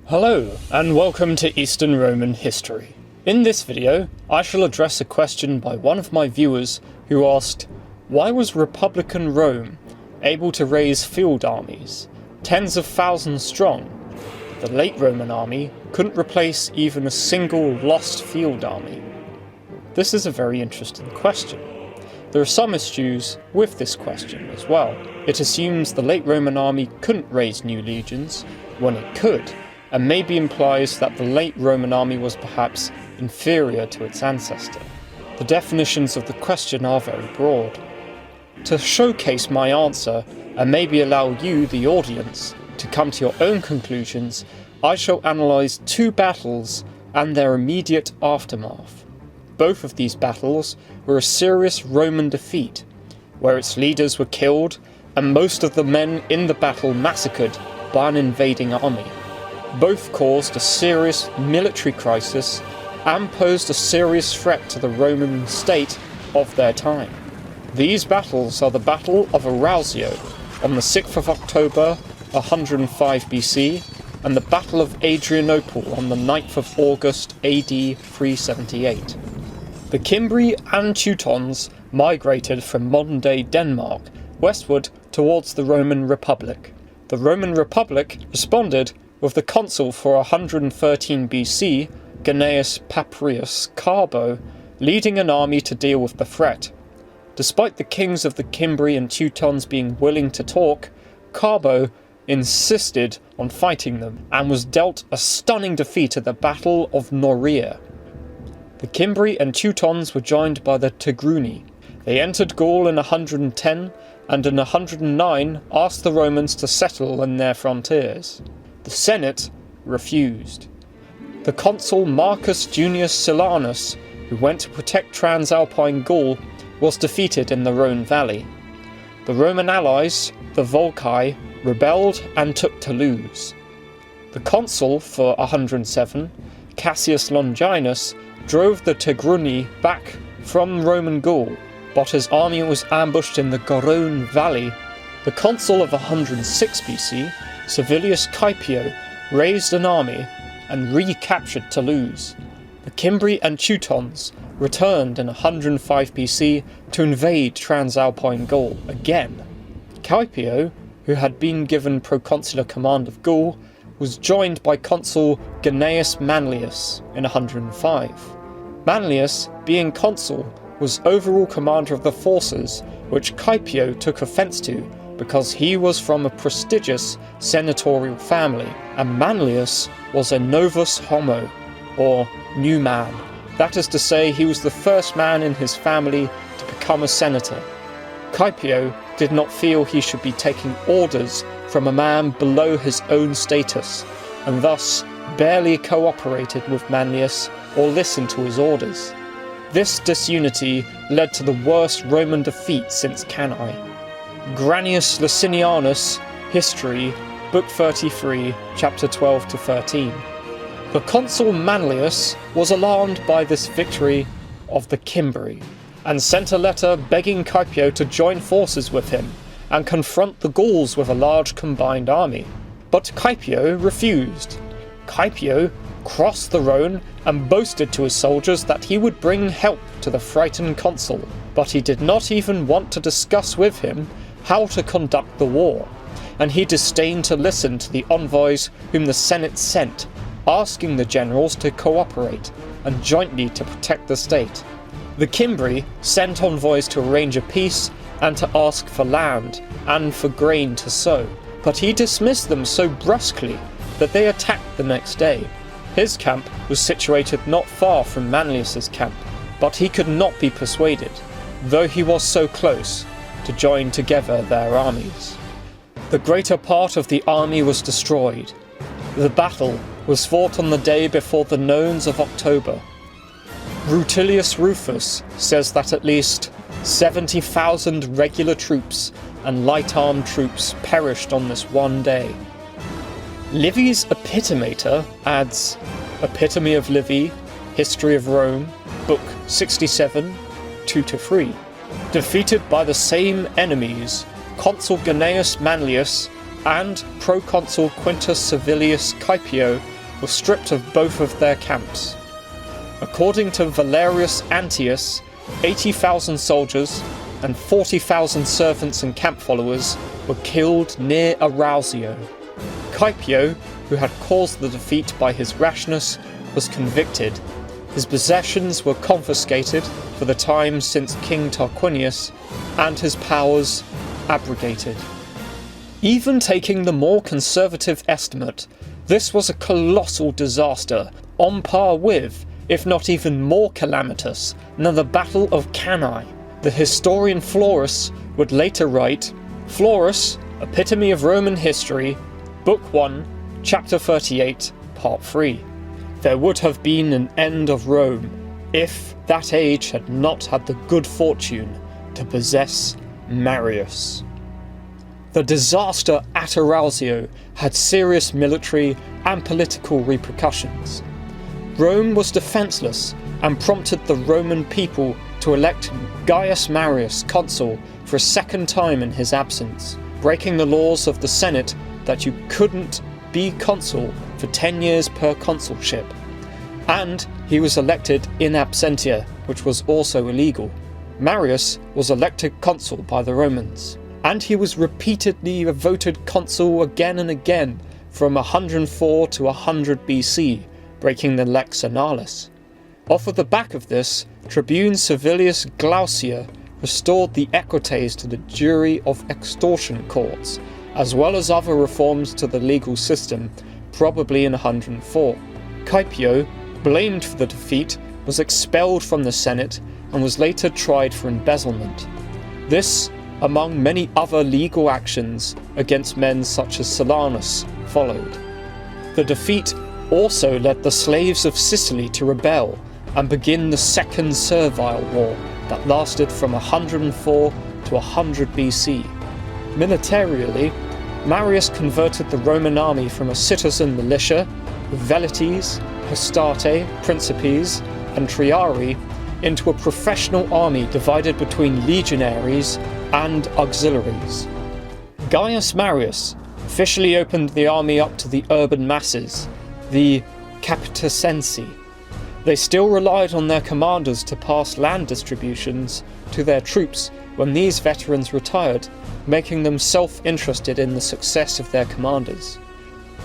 Hello, and welcome to Eastern Roman History. In this video, I shall address a question by one of my viewers who asked, why was Republican Rome able to raise field armies, tens of thousands strong? The late Roman army couldn't replace even a single lost field army. This is a very interesting question. There are some issues with this question as well. It assumes the late Roman army couldn't raise new legions when it could, and maybe implies that the late Roman army was perhaps inferior to its ancestor. The definitions of the question are very broad. To showcase my answer, and maybe allow you, the audience, to come to your own conclusions, I shall analyse two battles and their immediate aftermath. Both of these battles were a serious Roman defeat, where its leaders were killed and most of the men in the battle massacred by an invading army. Both caused a serious military crisis and posed a serious threat to the Roman state of their time. These battles are the Battle of Arausio on the 6th of October 105 BC and the Battle of Adrianople on the 9th of August AD 378. The Cimbri and Teutons migrated from modern-day Denmark westward towards the Roman Republic. The Roman Republic responded with the Consul for 113 BC, Gnaeus Papirius Carbo, leading an army to deal with the threat. Despite the kings of the Cimbri and Teutons being willing to talk, Carbo insisted on fighting them, and was dealt a stunning defeat at the Battle of Norea. The Cimbri and Teutons were joined by the Tigruni. They entered Gaul in 110, and in 109 asked the Romans to settle in their frontiers. The Senate refused. The consul Marcus Junius Silanus, who went to protect Transalpine Gaul, was defeated in the Rhone Valley. The Roman allies, the Volcae, rebelled and took Toulouse. The consul for 107, Cassius Longinus, drove the Tigruni back from Roman Gaul, but his army was ambushed in the Garonne Valley. The consul of 106 BC, Servilius Caepio, raised an army and recaptured Toulouse. The Cimbri and Teutons returned in 105 BC to invade Transalpine Gaul again. Caepio, who had been given proconsular command of Gaul, was joined by consul Gnaeus Manlius in 105. Manlius, being consul, was overall commander of the forces, which Caepio took offence to because he was from a prestigious senatorial family, and Mallius was a novus homo, or new man. That is to say, he was the first man in his family to become a senator. Caepio did not feel he should be taking orders from a man below his own status, and thus barely cooperated with Mallius or listened to his orders. This disunity led to the worst Roman defeat since Cannae. Granius Licinianus, History, Book 33, Chapter 12 to 13. The consul Mallius was alarmed by this victory of the Cimbri, and sent a letter begging Caepio to join forces with him and confront the Gauls with a large combined army. But Caepio refused. Caepio crossed the Rhone and boasted to his soldiers that he would bring help to the frightened consul, but he did not even want to discuss with him how to conduct the war, and he disdained to listen to the envoys whom the Senate sent, asking the generals to cooperate and jointly to protect the state. The Cimbri sent envoys to arrange a peace and to ask for land and for grain to sow, but he dismissed them so brusquely that they attacked the next day. His camp was situated not far from Manlius's camp, but he could not be persuaded, though he was so close, to join together their armies. The greater part of the army was destroyed. The battle was fought on the day before the Nones of October. Rutilius Rufus says that at least 70,000 regular troops and light-armed troops perished on this one day. Livy's Epitomator adds, Epitome of Livy, History of Rome, Book 67, 2-3. Defeated by the same enemies, Consul Gnaeus Manlius and Proconsul Quintus Servilius Caepio were stripped of both of their camps. According to Valerius Antius, 80,000 soldiers and 40,000 servants and camp followers were killed near Arausio. Caepio, who had caused the defeat by his rashness, was convicted. His possessions were confiscated for the time since King Tarquinius, and his powers abrogated. Even taking the more conservative estimate, this was a colossal disaster, on par with, if not even more calamitous, than the Battle of Cannae. The historian Florus would later write, Florus, Epitome of Roman History, Book 1, Chapter 38, Part 3. There would have been an end of Rome if that age had not had the good fortune to possess Marius. The disaster at Arausio had serious military and political repercussions. Rome was defenceless and prompted the Roman people to elect Gaius Marius consul for a second time in his absence, breaking the laws of the Senate that you couldn't be consul for 10 years per consulship. And he was elected in absentia, which was also illegal. Marius was elected consul by the Romans, and he was repeatedly voted consul again and again from 104 to 100 BC, breaking the Lex Annalis. Off of the back of this, Tribune Servilius Glaucia restored the equites to the jury of extortion courts, as well as other reforms to the legal system, probably in 104. Caepio, blamed for the defeat, was expelled from the Senate and was later tried for embezzlement. This, among many other legal actions against men such as Silanus, followed. The defeat also led the slaves of Sicily to rebel and begin the Second Servile War that lasted from 104 to 100 BC. Militarily, Marius converted the Roman army from a citizen militia with velites, hostate, principes, and triarii into a professional army divided between legionaries and auxiliaries. Gaius Marius officially opened the army up to the urban masses, the capitacensi. They still relied on their commanders to pass land distributions to their troops when these veterans retired, making them self-interested in the success of their commanders.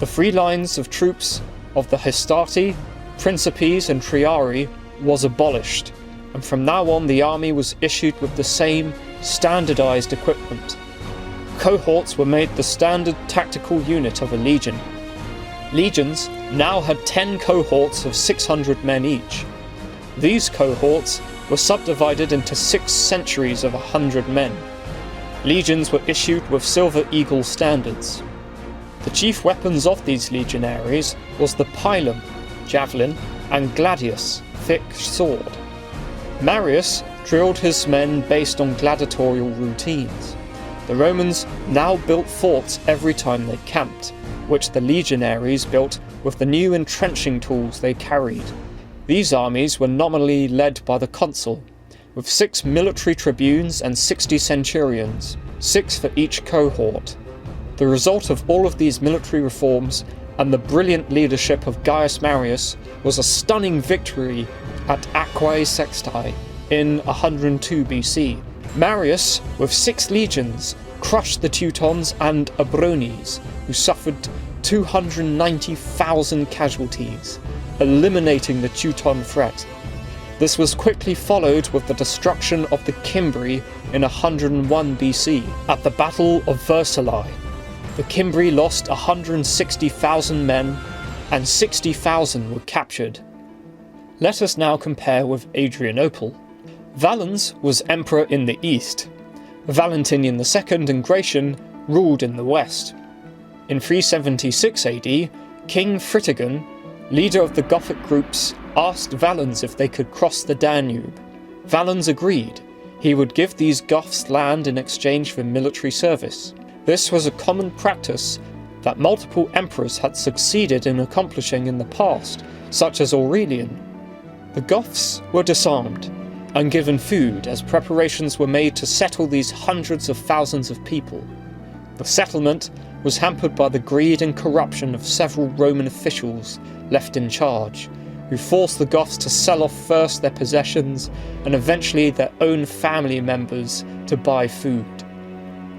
The three lines of troops of the hostati, principes and triarii was abolished, and from now on the army was issued with the same standardized equipment. Cohorts were made the standard tactical unit of a legion. Legions now had 10 cohorts of 600 men each. These cohorts were subdivided into 6 centuries of 100 men. Legions were issued with Silver Eagle standards. The chief weapons of these legionaries was the pilum, javelin, and gladius, thick sword. Marius drilled his men based on gladiatorial routines. The Romans now built forts every time they camped, which the legionaries built with the new entrenching tools they carried. These armies were nominally led by the consul, with 6 military tribunes and 60 centurions, 6 for each cohort. The result of all of these military reforms and the brilliant leadership of Gaius Marius was a stunning victory at Aquae Sextiae in 102 BC. Marius, with 6 legions, crushed the Teutons and Abrones, who suffered 290,000 casualties, eliminating the Teuton threat. This was quickly followed with the destruction of the Cimbri in 101 BC at the Battle of Vercellae. The Cimbri lost 160,000 men and 60,000 were captured. Let us now compare with Adrianople. Valens was emperor in the east. Valentinian II and Gratian ruled in the west. In 376 AD, King Fritigern, leader of the Gothic groups, asked Valens if they could cross the Danube. Valens agreed. He would give these Goths land in exchange for military service. This was a common practice that multiple emperors had succeeded in accomplishing in the past, such as Aurelian. The Goths were disarmed and given food as preparations were made to settle these hundreds of thousands of people. The settlement was hampered by the greed and corruption of several Roman officials left in charge, who forced the Goths to sell off first their possessions and eventually their own family members to buy food.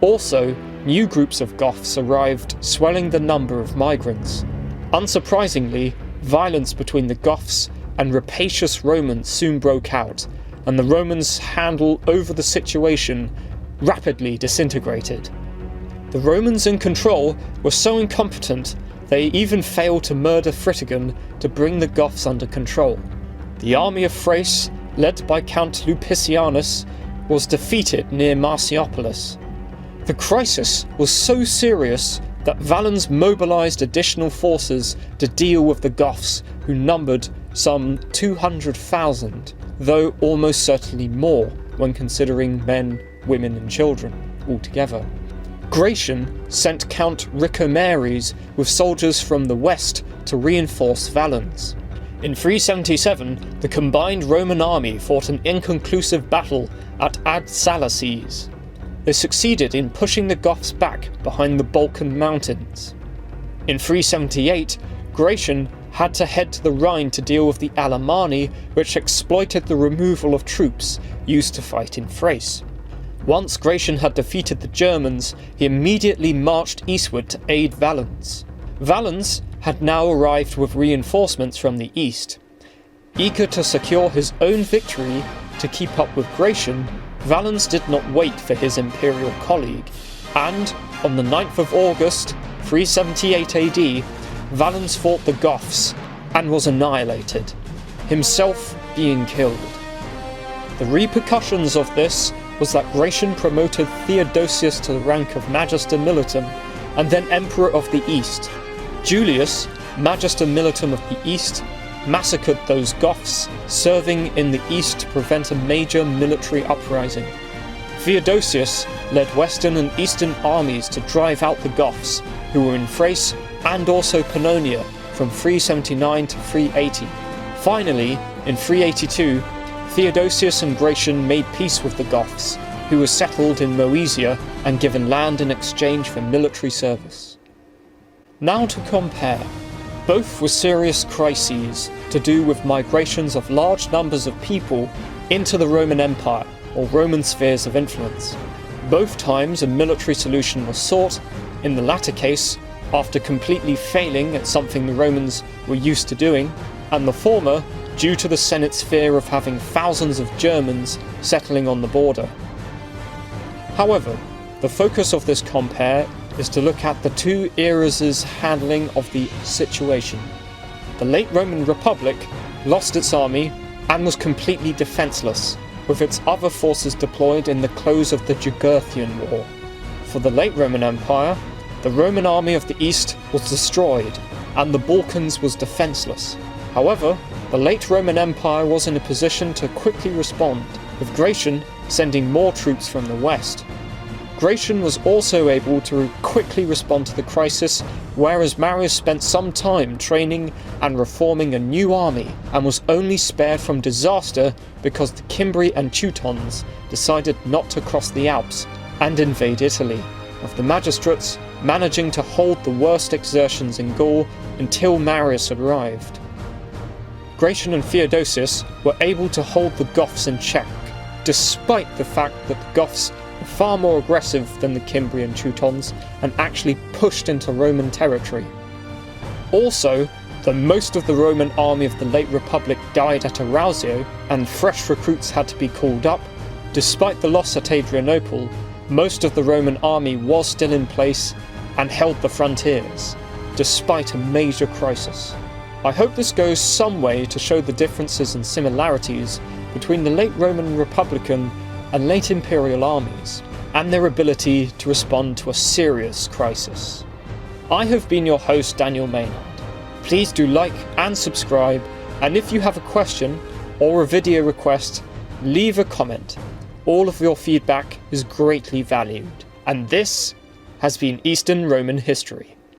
Also, new groups of Goths arrived, swelling the number of migrants. Unsurprisingly, violence between the Goths and rapacious Romans soon broke out, and the Romans' handle over the situation rapidly disintegrated. The Romans in control were so incompetent they even failed to murder Fritigern to bring the Goths under control. The army of Thrace, led by Count Lupicianus, was defeated near Marciopolis. The crisis was so serious that Valens mobilised additional forces to deal with the Goths, who numbered some 200,000, though almost certainly more when considering men, women and children altogether. Gratian sent Count Ricomeres with soldiers from the west to reinforce Valens. In 377, the combined Roman army fought an inconclusive battle at Ad-Salaces. They succeeded in pushing the Goths back behind the Balkan mountains. In 378, Gratian had to head to the Rhine to deal with the Alemanni, which exploited the removal of troops used to fight in Thrace. Once Gratian had defeated the Germans, he immediately marched eastward to aid Valens. Valens had now arrived with reinforcements from the east. Eager to secure his own victory to keep up with Gratian, Valens did not wait for his imperial colleague, and on the 9th of August, 378 AD, Valens fought the Goths and was annihilated, himself being killed. The repercussions of this was that Gratian promoted Theodosius to the rank of Magister Militum and then Emperor of the East. Julius, Magister Militum of the East, massacred those Goths serving in the east to prevent a major military uprising. Theodosius led western and eastern armies to drive out the Goths, who were in Thrace and also Pannonia from 379 to 380. Finally, in 382, Theodosius and Gratian made peace with the Goths, who were settled in Moesia and given land in exchange for military service. Now to compare. Both were serious crises to do with migrations of large numbers of people into the Roman Empire, or Roman spheres of influence. Both times a military solution was sought, in the latter case after completely failing at something the Romans were used to doing, and the former due to the Senate's fear of having thousands of Germans settling on the border. However, the focus of this compare is to look at the two eras' handling of the situation. The late Roman Republic lost its army and was completely defenceless, with its other forces deployed in the close of the Jugurthian War. For the late Roman Empire, the Roman army of the East was destroyed, and the Balkans was defenceless. However, the late Roman Empire was in a position to quickly respond, with Gratian sending more troops from the west. Gratian was also able to quickly respond to the crisis, whereas Marius spent some time training and reforming a new army and was only spared from disaster because the Cimbri and Teutons decided not to cross the Alps and invade Italy, with the magistrates managing to hold the worst exertions in Gaul until Marius arrived. Gratian and Theodosius were able to hold the Goths in check, despite the fact that the Goths were far more aggressive than the Cimbri and Teutons and actually pushed into Roman territory. Also, though most of the Roman army of the late Republic died at Arausio and fresh recruits had to be called up, despite the loss at Adrianople, most of the Roman army was still in place and held the frontiers, despite a major crisis. I hope this goes some way to show the differences and similarities between the late Roman Republican and late Imperial armies, and their ability to respond to a serious crisis. I have been your host, Daniel Maynard. Please do like and subscribe, and if you have a question or a video request, leave a comment. All of your feedback is greatly valued. And this has been Eastern Roman History.